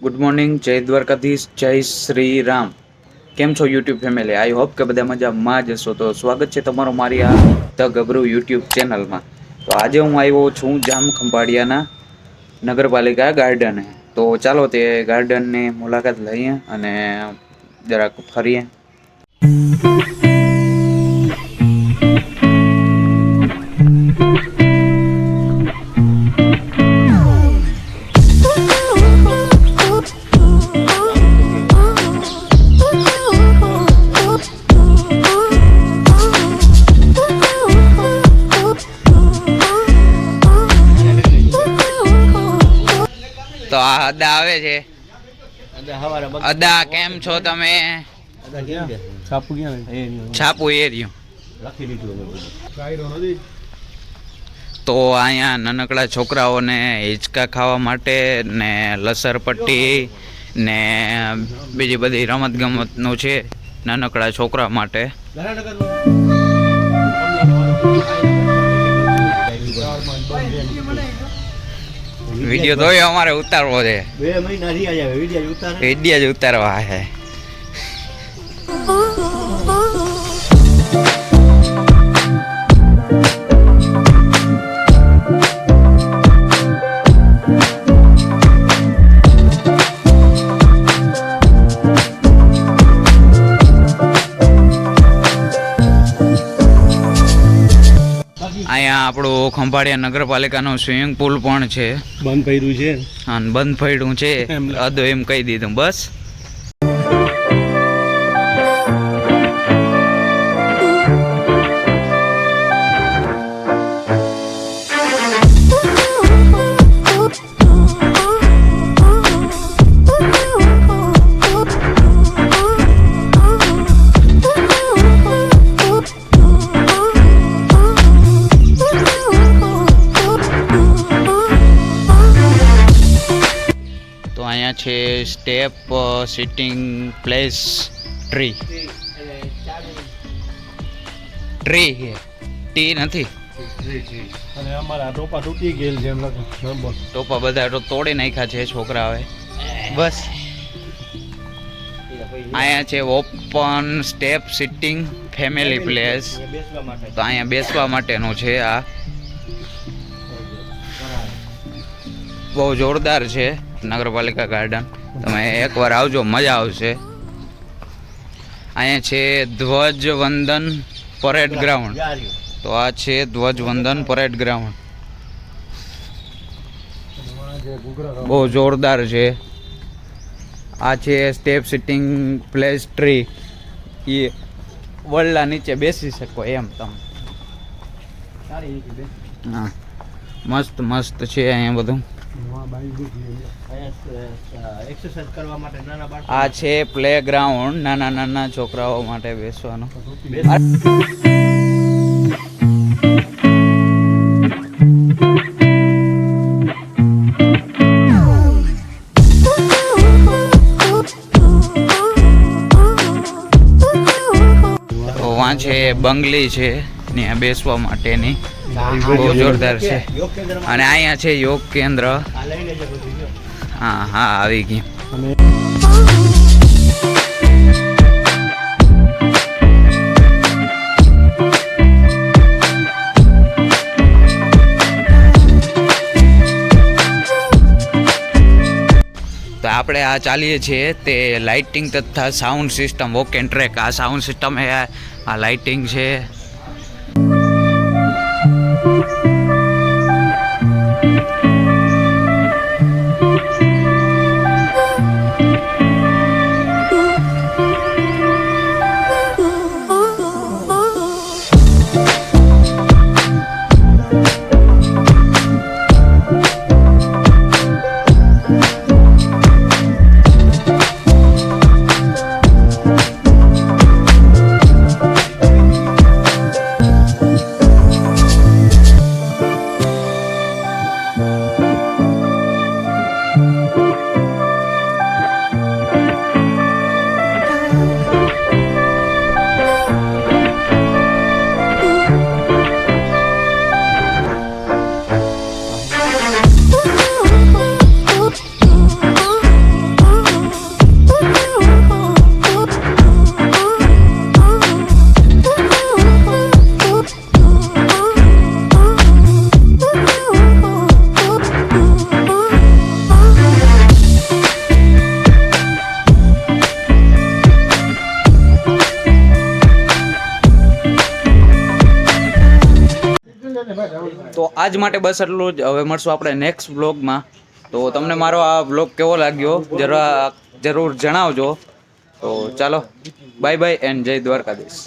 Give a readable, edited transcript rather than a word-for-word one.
Good morning, જય દ્વારકાધીશ, જય શ્રી રામ. કેમ છો યુટ્યુબ ફેમિલી? આઈ હોપ કે બધા મજામાં જ હશો. તો સ્વાગત છે તમારું મારી આ ધ ગભરુ યુટ્યુબ ચેનલમાં. તો આજે હું આવ્યો છું જામ ખંભાળિયાના નગરપાલિકા ગાર્ડને. તો ચાલો તે ગાર્ડનની મુલાકાત લઈએ અને જરાક ફરીએ. તો આ અદા આવે છે. અદા કેમ છો તમે? છાપુ એરિયો. તો અહીંયા નાનકડા છોકરાઓને હિંચકા ખાવા માટે ને લસરપટ્ટી ને બીજી બધી રમત ગમતનું છે નાનકડા છોકરા માટે. વિડીયો તો અમારે ઉતારવો છે, વિડીયો જ ઉતારવા છે. અહીંયા આપણું ખંભાળિયા નગરપાલિકાનું સ્વિમિંગ પુલ પણ છે. બંધ પડ્યું છે અને બંધ પડ્યું છે અદો એમ કહી દીધું બસ. અહીંયા છે step sitting place tree. Tree T નથી. અને અમારા ટોપા તૂટી ગયેલ છે. ટોપા બધા તોડી નાખ્યા છે છોકરાઓએ બસ. અહીંયા છે open step sitting family place. તો અહીંયા બેસવા માટેનું છે. આ બહુ જોરદાર છે નગરપાલિકા ગાર્ડન. તમે એકવાર આવજો, મજા આવશે. અહીંયા છે ધ્વજવંદન પરેડ ગ્રાઉન્ડ. તો આ છે ધ્વજવંદન પરેડ ગ્રાઉન્ડ. બહુ જોરદાર છે. આ છે સ્ટેપ સિટિંગ પ્લેસ ટ્રી. એ વડલા નીચે બેસી શકો એમ તમે. હા, મસ્ત મસ્ત છે અહીંયા બધું. આ છે પ્લે ગ્રાઉન્ડ, નાના નાના છોકરાઓ માટે બેસવાનું. વાં છે બંગલી છે ત્યાં બેસવા માટેની, બહુ જોરદાર છે. અને અહીંયા છે યોગ કેન્દ્ર. હા હા, આવી ગયું. તો આપણે આ ચાલીએ છીએ તે લાઇટિંગ તથા sound system walk and track. આ સાઉન્ડ સિસ્ટમ એ આ લાઇટિંગ છે. તો આજ માટે બસ એટલું જ. હવે મળશું આપણે નેક્સ્ટ બ્લોગમાં. તો તમને મારો આ બ્લોગ કેવો લાગ્યો જરૂર જણાવજો. તો ચાલો બાય બાય એન્ડ જય દ્વારકાધીશ.